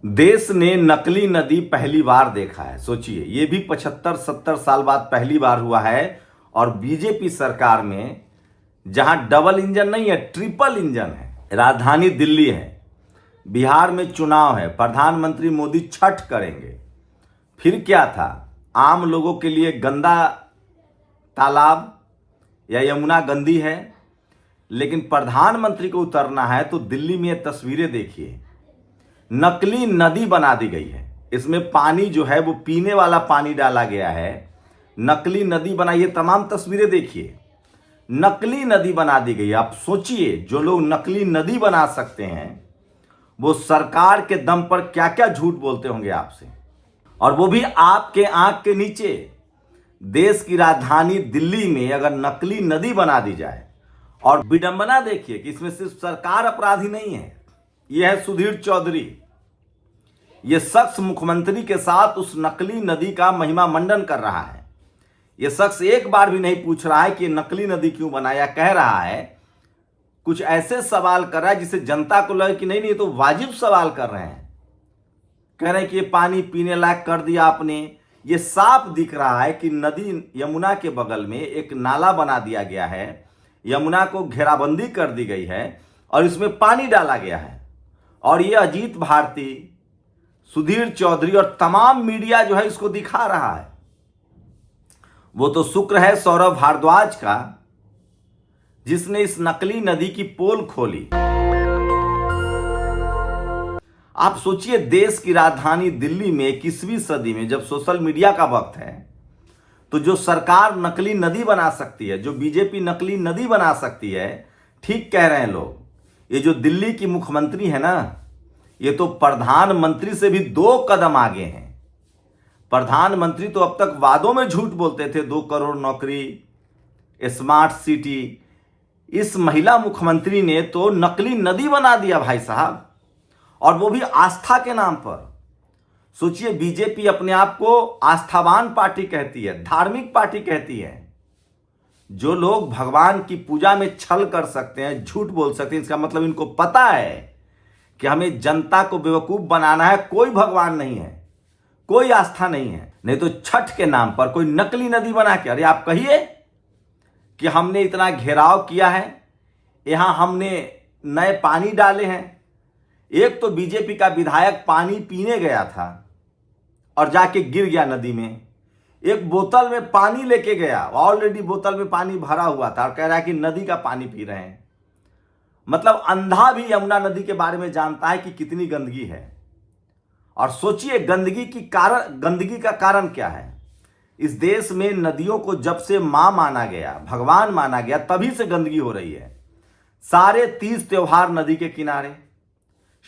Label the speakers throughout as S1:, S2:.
S1: देश ने नकली नदी पहली बार देखा है। सोचिए, ये भी 75-70 साल बाद पहली बार हुआ है। और बीजेपी सरकार में जहां डबल इंजन नहीं है, ट्रिपल इंजन है। राजधानी दिल्ली है, बिहार में चुनाव है, प्रधानमंत्री मोदी छठ करेंगे। फिर क्या था, आम लोगों के लिए गंदा तालाब या यमुना गंदी है, लेकिन प्रधानमंत्री को उतरना है तो दिल्ली में ये तस्वीरें देखिए, नकली नदी बना दी गई है। इसमें पानी जो है वो पीने वाला पानी डाला गया है, नकली नदी बना। ये तमाम तस्वीरें देखिए, नकली नदी बना दी गई है। आप सोचिए, जो लोग नकली नदी बना सकते हैं वो सरकार के दम पर क्या क्या झूठ बोलते होंगे आपसे, और वो भी आपके आंख के नीचे। देश की राजधानी दिल्ली में अगर नकली नदी बना दी जाए, और विडंबना देखिए कि इसमें सिर्फ सरकार अपराधी नहीं है, यह है सुधीर चौधरी। यह शख्स मुख्यमंत्री के साथ उस नकली नदी का महिमा मंडन कर रहा है। यह शख्स एक बार भी नहीं पूछ रहा है कि नकली नदी क्यों बनाया, कह रहा है, कुछ ऐसे सवाल कर रहा है जिससे जनता को लगे कि नहीं नहीं, तो वाजिब सवाल कर रहे हैं। कह रहे हैं कि ये पानी पीने लायक कर दिया आपने। ये साफ दिख रहा है कि नदी यमुना के बगल में एक नाला बना दिया गया है, यमुना को घेराबंदी कर दी गई है और इसमें पानी डाला गया है। और ये अजीत भारती, सुधीर चौधरी और तमाम मीडिया जो है इसको दिखा रहा है। वो तो शुक्र है सौरभ भारद्वाज का, जिसने इस नकली नदी की पोल खोली। आप सोचिए, देश की राजधानी दिल्ली में 21वीं सदी में जब सोशल मीडिया का वक्त है, तो जो सरकार नकली नदी बना सकती है, जो बीजेपी नकली नदी बना सकती है, ठीक कह रहे हैं लोग। ये जो दिल्ली की मुख्यमंत्री है ना, ये तो प्रधानमंत्री से भी 2 कदम आगे हैं। प्रधानमंत्री तो अब तक वादों में झूठ बोलते थे, 2 करोड़ नौकरी, स्मार्ट सिटी। इस महिला मुख्यमंत्री ने तो नकली नदी बना दिया भाई साहब, और वो भी आस्था के नाम पर। सोचिए, बीजेपी अपने आप को आस्थावान पार्टी कहती है, धार्मिक पार्टी कहती है। जो लोग भगवान की पूजा में छल कर सकते हैं, झूठ बोल सकते हैं, इसका मतलब इनको पता है कि हमें जनता को बेवकूफ बनाना है। कोई भगवान नहीं है, कोई आस्था नहीं है। नहीं तो छठ के नाम पर कोई नकली नदी बना के, अरे आप कहिए कि हमने इतना घेराव किया है, यहां हमने नए पानी डाले हैं। एक तो बीजेपी का विधायक पानी पीने गया था और जाके गिर गया नदी में। एक बोतल में पानी लेके गया, ऑलरेडी बोतल में पानी भरा हुआ था, और कह रहा है कि नदी का पानी पी रहे हैं। मतलब अंधा भी यमुना नदी के बारे में जानता है कि कितनी गंदगी है। और सोचिए, गंदगी का कारण क्या है। इस देश में नदियों को जब से मां माना गया, भगवान माना गया, तभी से गंदगी हो रही है। सारे 30 त्योहार नदी के किनारे,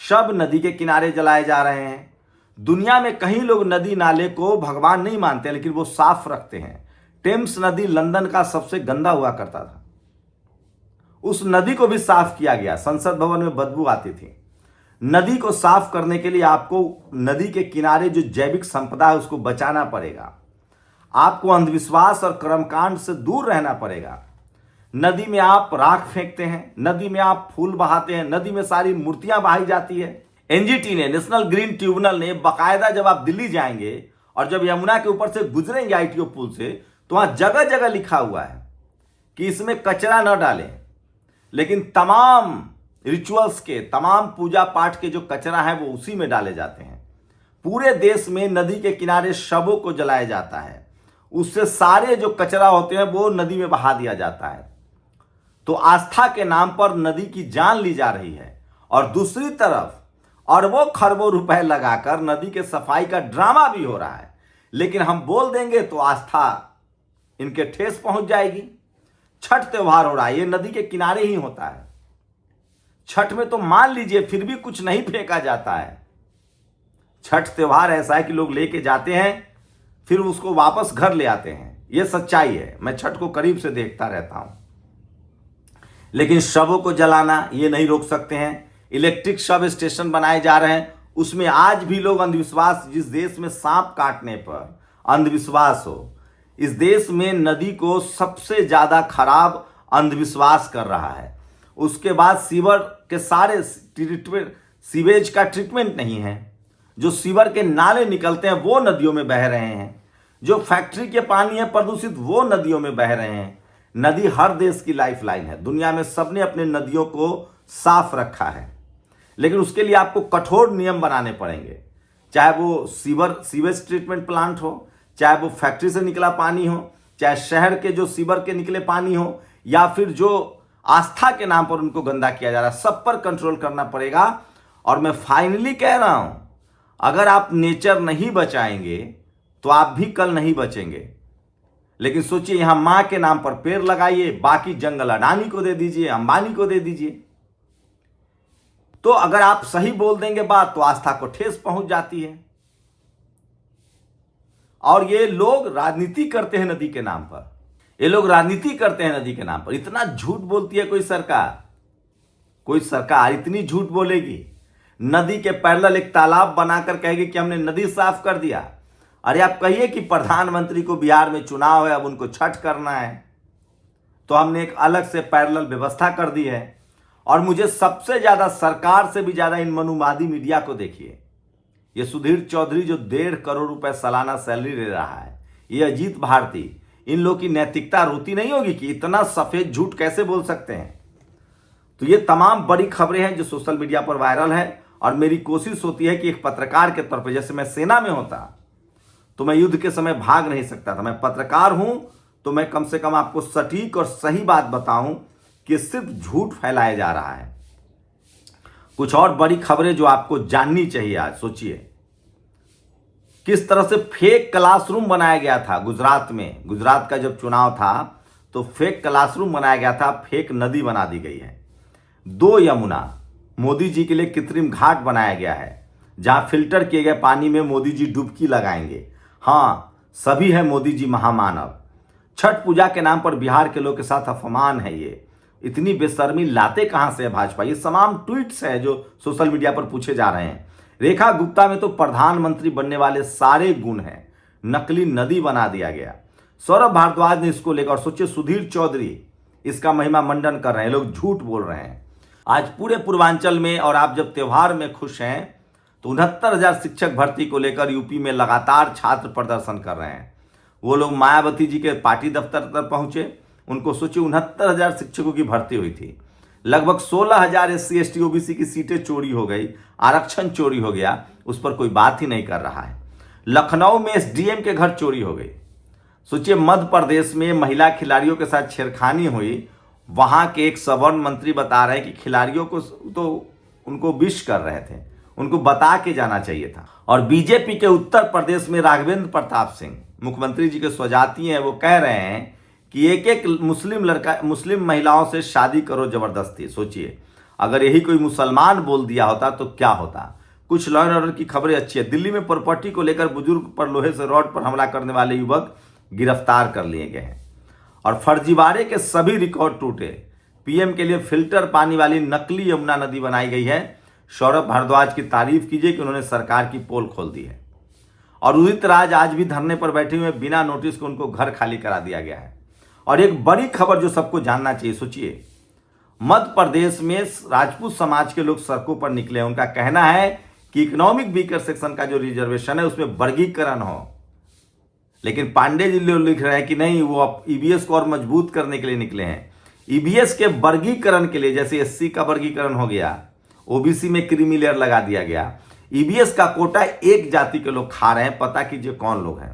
S1: शब नदी के किनारे जलाए जा रहे हैं। दुनिया में कहीं लोग नदी नाले को भगवान नहीं मानते, लेकिन वो साफ रखते हैं। टेम्स नदी लंदन का सबसे गंदा हुआ करता था, उस नदी को भी साफ किया गया। संसद भवन में बदबू आती थी। नदी को साफ करने के लिए आपको नदी के किनारे जो जैविक संपदा है उसको बचाना पड़ेगा। आपको अंधविश्वास और कर्मकांड से दूर रहना पड़ेगा। नदी में आप राख फेंकते हैं, नदी में आप फूल बहाते हैं, नदी में सारी मूर्तियां बहाई जाती है। एनजीटी ने, नेशनल ग्रीन ट्रिब्यूनल ने बाकायदा, जब आप दिल्ली जाएंगे और जब यमुना के ऊपर से गुजरेंगे आईटीओ पुल से, तो वहां जगह जगह लिखा हुआ है कि इसमें कचरा न डालें। लेकिन तमाम रिचुअल्स के, तमाम पूजा पाठ के जो कचरा है वो उसी में डाले जाते हैं। पूरे देश में नदी के किनारे शवों को जलाया जाता है, उससे सारे जो कचरा होते हैं वो नदी में बहा दिया जाता है। तो आस्था के नाम पर नदी की जान ली जा रही है, और दूसरी तरफ अरबों खरबों रुपए लगाकर नदी के सफाई का ड्रामा भी हो रहा है। लेकिन हम बोल देंगे तो आस्था इनके ठेस पहुंच जाएगी। छठ त्योहार हो रहा है, ये नदी के किनारे ही होता है। छठ में तो मान लीजिए फिर भी कुछ नहीं फेंका जाता है। छठ त्योहार ऐसा है कि लोग लेके जाते हैं, फिर उसको वापस घर ले आते हैं। यह सच्चाई है, मैं छठ को करीब से देखता रहता हूं। लेकिन शवों को जलाना ये नहीं रोक सकते हैं। इलेक्ट्रिक शव स्टेशन बनाए जा रहे हैं, उसमें आज भी लोग अंधविश्वास, जिस देश में सांप काटने पर अंधविश्वास हो, इस देश में नदी को सबसे ज्यादा खराब अंधविश्वास कर रहा है। उसके बाद सीवर के सारे ट्रीटमेंट, सीवेज का ट्रीटमेंट नहीं है, जो सीवर के नाले निकलते हैं वो नदियों में बह रहे हैं, जो फैक्ट्री के पानी है प्रदूषित वो नदियों में बह रहे हैं। नदी हर देश की लाइफलाइन है, दुनिया में सबने अपने नदियों को साफ रखा है, लेकिन उसके लिए आपको कठोर नियम बनाने पड़ेंगे, चाहे वो सीवेज ट्रीटमेंट प्लांट हो, चाहे वो फैक्ट्री से निकला पानी हो, चाहे शहर के जो सीवर के निकले पानी हो, या फिर जो आस्था के नाम पर उनको गंदा किया जा रहा है, सब पर कंट्रोल करना पड़ेगा। और मैं फाइनली कह रहा हूं, अगर आप नेचर नहीं बचाएंगे तो आप भी कल नहीं बचेंगे। लेकिन सोचिए, यहां मां के नाम पर पेड़ लगाइए, बाकी जंगल अडानी को दे दीजिए, अंबानी को दे दीजिए। तो अगर आप सही बोल देंगे बात तो आस्था को ठेस पहुंच जाती है। और ये लोग राजनीति करते हैं नदी के नाम पर, ये लोग राजनीति करते हैं नदी के नाम पर। इतना झूठ बोलती है कोई सरकार इतनी झूठ बोलेगी, नदी के पैरेलल एक तालाब बनाकर कहेगी कि हमने नदी साफ कर दिया। अरे आप कहिए कि प्रधानमंत्री को बिहार में चुनाव है, अब उनको छठ करना है, तो हमने एक अलग से पैरेलल व्यवस्था कर दी है। और मुझे सबसे ज्यादा, सरकार से भी ज्यादा इन मनुवादी मीडिया को देखिए। ये सुधीर चौधरी जो 1.5 करोड़ रुपए सालाना सैलरी ले रहा है, ये अजीत भारती, इन लोग की नैतिकता रोती नहीं होगी कि इतना सफेद झूठ कैसे बोल सकते हैं। तो ये तमाम बड़ी खबरें हैं जो सोशल मीडिया पर वायरल है, और मेरी कोशिश होती है कि एक पत्रकार के तौर पर, जैसे मैं सेना में होता तो मैं युद्ध के समय भाग नहीं सकता था, मैं पत्रकार हूं तो मैं कम से कम आपको सटीक और सही बात बताऊं कि सिर्फ झूठ फैलाया जा रहा है। कुछ और बड़ी खबरें जो आपको जाननी चाहिए आज। सोचिए किस तरह से फेक क्लासरूम बनाया गया था गुजरात में। गुजरात का जब चुनाव था तो फेक क्लासरूम बनाया गया था, फेक नदी बना दी गई है। 2 यमुना, मोदी जी के लिए कृत्रिम घाट बनाया गया है, जहां फिल्टर किए गए पानी में मोदी जी डुबकी लगाएंगे। हाँ, सभी है मोदी जी महामानव। छठ पूजा के नाम पर बिहार के लोग के साथ अपमान है। ये इतनी बेशर्मी लाते कहां से है भाजपा? ये तमाम ट्वीट्स है जो सोशल मीडिया पर पूछे जा रहे हैं। रेखा गुप्ता में तो प्रधानमंत्री बनने वाले सारे गुण हैं, नकली नदी बना दिया गया। सौरभ भारद्वाज ने इसको लेकर, सोचिए सुधीर चौधरी इसका महिमा मंडन कर रहे हैं, लोग झूठ बोल रहे हैं। आज पूरे पूर्वांचल में, और आप जब त्योहार में खुश हैं, तो 69,000 शिक्षक भर्ती को लेकर यूपी में लगातार छात्र प्रदर्शन कर रहे हैं। वो लोग मायावती जी के पार्टी दफ्तर तक पहुंचे, उनको सोचिए 69,000 शिक्षकों की भर्ती हुई थी, लगभग 16,000 SC ST OBC की सीटें चोरी हो गई, आरक्षण चोरी हो गया, उस पर कोई बात ही नहीं कर रहा है। लखनऊ में SDM के घर चोरी हो गई। सोचिए मध्य प्रदेश में महिला खिलाड़ियों के साथ छेड़खानी हुई, वहां के एक सवर्ण मंत्री बता रहे हैं कि खिलाड़ियों को तो उनको विश कर रहे थे, उनको बता के जाना चाहिए था। और बीजेपी के उत्तर प्रदेश में राघवेंद्र प्रताप सिंह, मुख्यमंत्री जी के स्वजाती हैं, वो कह रहे हैं कि एक मुस्लिम महिलाओं से शादी करो जबरदस्ती। सोचिए अगर यही कोई मुसलमान बोल दिया होता तो क्या होता। कुछ लॉ एंड ऑर्डर की खबरें अच्छी है। दिल्ली में प्रॉपर्टी को लेकर बुजुर्ग पर लोहे से रॉड पर हमला करने वाले युवक गिरफ्तार कर लिए गए हैं। और फर्जीवाड़े के सभी रिकॉर्ड टूटे। पीएम के लिए फिल्टर पानी वाली नकली यमुना नदी बनाई गई है। सौरभ भारद्वाज की तारीफ कीजिए कि उन्होंने सरकार की पोल खोल दी है। और उदित राज आज भी धरने पर बैठे हुए, बिना नोटिस के उनको घर खाली करा दिया गया है। और एक बड़ी खबर जो सबको जानना चाहिए, सोचिए मध्य प्रदेश में राजपूत समाज के लोग सड़कों पर निकले हैं। उनका कहना है कि इकोनॉमिक वीकर सेक्शन का जो रिजर्वेशन है उसमें वर्गीकरण हो, लेकिन पांडे जी लोग लिख रहे हैं कि नहीं, वो अब ईबीएस को और मजबूत करने के लिए निकले हैं। ईबीएस के वर्गीकरण के लिए, जैसे एससी का वर्गीकरण हो गया, ओबीसी में क्रीमी लेयर लगा दिया गया, ईबीएस का कोटा एक जाति के लोग खा रहे हैं। पता कीजिए कौन लोग हैं।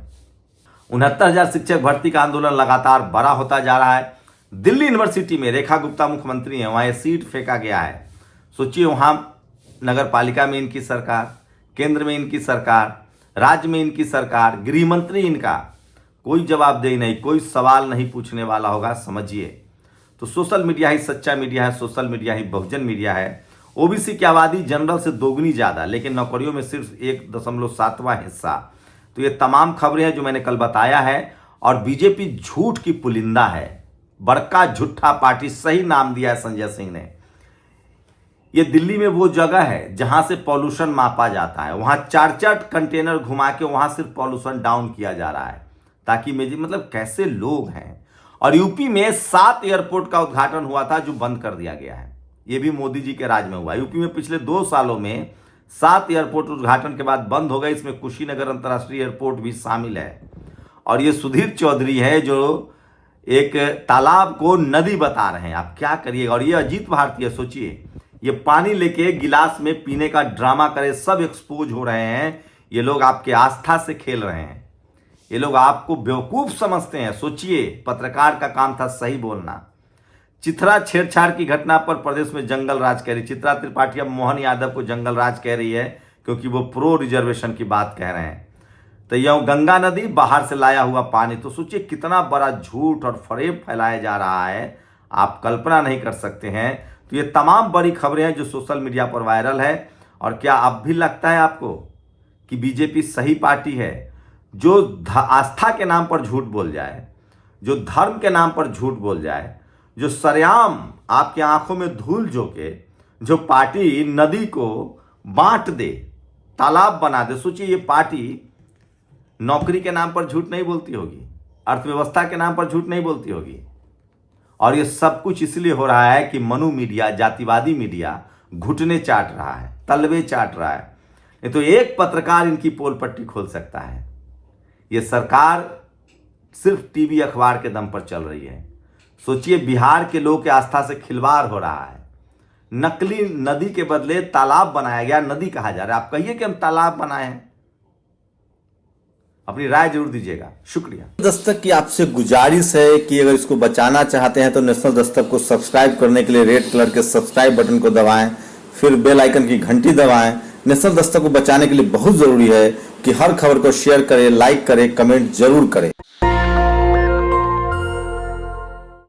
S1: 69,000 शिक्षक भर्ती का आंदोलन लगातार बड़ा होता जा रहा है। दिल्ली यूनिवर्सिटी में रेखा गुप्ता मुख्यमंत्री हैं, वहां सीट फेंका गया है। सोचिए वहां नगर पालिका में इनकी सरकार, केंद्र में इनकी सरकार, राज्य में इनकी सरकार, गृह मंत्री इनका, कोई जवाबदेही नहीं, कोई सवाल नहीं पूछने वाला होगा। समझिए तो सोशल मीडिया ही सच्चा मीडिया है, सोशल मीडिया ही बहुजन मीडिया है। ओबीसी की आबादी जनरल से दोगुनी ज्यादा, लेकिन नौकरियों में सिर्फ 1.7वां हिस्सा। तो ये तमाम खबरें हैं जो मैंने कल बताया है। और बीजेपी झूठ की पुलिंदा है, बड़का झूठा पार्टी, सही नाम दिया है संजय सिंह ने। ये दिल्ली में वो जगह है जहां से पॉल्यूशन मापा जाता है, वहां 4 कंटेनर घुमा के वहां सिर्फ पॉल्यूशन डाउन किया जा रहा है, ताकि मतलब कैसे लोग हैं। और यूपी में 7 एयरपोर्ट का उद्घाटन हुआ था जो बंद कर दिया गया है। ये भी मोदी जी के राज में हुआ। यूपी में पिछले 2 सालों में 7 एयरपोर्ट उद्घाटन के बाद बंद हो गए, इसमें कुशीनगर अंतर्राष्ट्रीय एयरपोर्ट भी शामिल है। और ये सुधीर चौधरी है जो एक तालाब को नदी बता रहे हैं, आप क्या करिएगा। और ये अजीत भारती है, सोचिए, ये पानी लेके गिलास में पीने का ड्रामा करे, सब एक्सपोज हो रहे हैं। ये लोग आपके आस्था से खेल रहे हैं, ये लोग आपको बेवकूफ समझते हैं। सोचिए, पत्रकार का काम था सही बोलना। चिथरा छेड़छाड़ की घटना पर प्रदेश में जंगल राज कह रही चित्रा त्रिपाठी, अब मोहन यादव को जंगल राज कह रही है क्योंकि वो प्रो रिजर्वेशन की बात कह रहे हैं। तो यह गंगा नदी बाहर से लाया हुआ पानी, तो सोचिए कितना बड़ा झूठ और फरेब फैलाया जा रहा है, आप कल्पना नहीं कर सकते हैं। तो ये तमाम बड़ी खबरें हैं जो सोशल मीडिया पर वायरल है। और क्या अब भी लगता है आपको कि बीजेपी सही पार्टी है? जो आस्था के नाम पर झूठ बोल जाए, जो धर्म के नाम पर झूठ बोल जाए, जो सरेआम आपकी आंखों में धूल झोंके, जो पार्टी नदी को बांट दे, तालाब बना दे। सोचिए, ये पार्टी नौकरी के नाम पर झूठ नहीं बोलती होगी, अर्थव्यवस्था के नाम पर झूठ नहीं बोलती होगी। और ये सब कुछ इसलिए हो रहा है कि मनु मीडिया, जातिवादी मीडिया घुटने चाट रहा है, तलवे चाट रहा है। नहीं तो एक पत्रकार इनकी पोल पट्टी खोल सकता है। ये सरकार सिर्फ टीवी अखबार के दम पर चल रही है। सोचिए, बिहार के लोगों की आस्था से खिलवाड़ हो रहा है। नकली नदी के बदले तालाब बनाया गया, नदी कहा जा रहा है। आप कहिए कि हम तालाब बनाए हैं। अपनी राय जरूर दीजिएगा, शुक्रिया।
S2: दस्तक की आपसे गुजारिश है कि अगर इसको बचाना चाहते हैं तो नेशनल दस्तक को सब्सक्राइब करने के लिए रेड कलर के सब्सक्राइब बटन को दबाएं, फिर बेल आइकन की घंटी दबाएं। नेशनल दस्तक को बचाने के लिए बहुत जरूरी है कि हर खबर को शेयर करें, लाइक करें, कमेंट जरूर करें।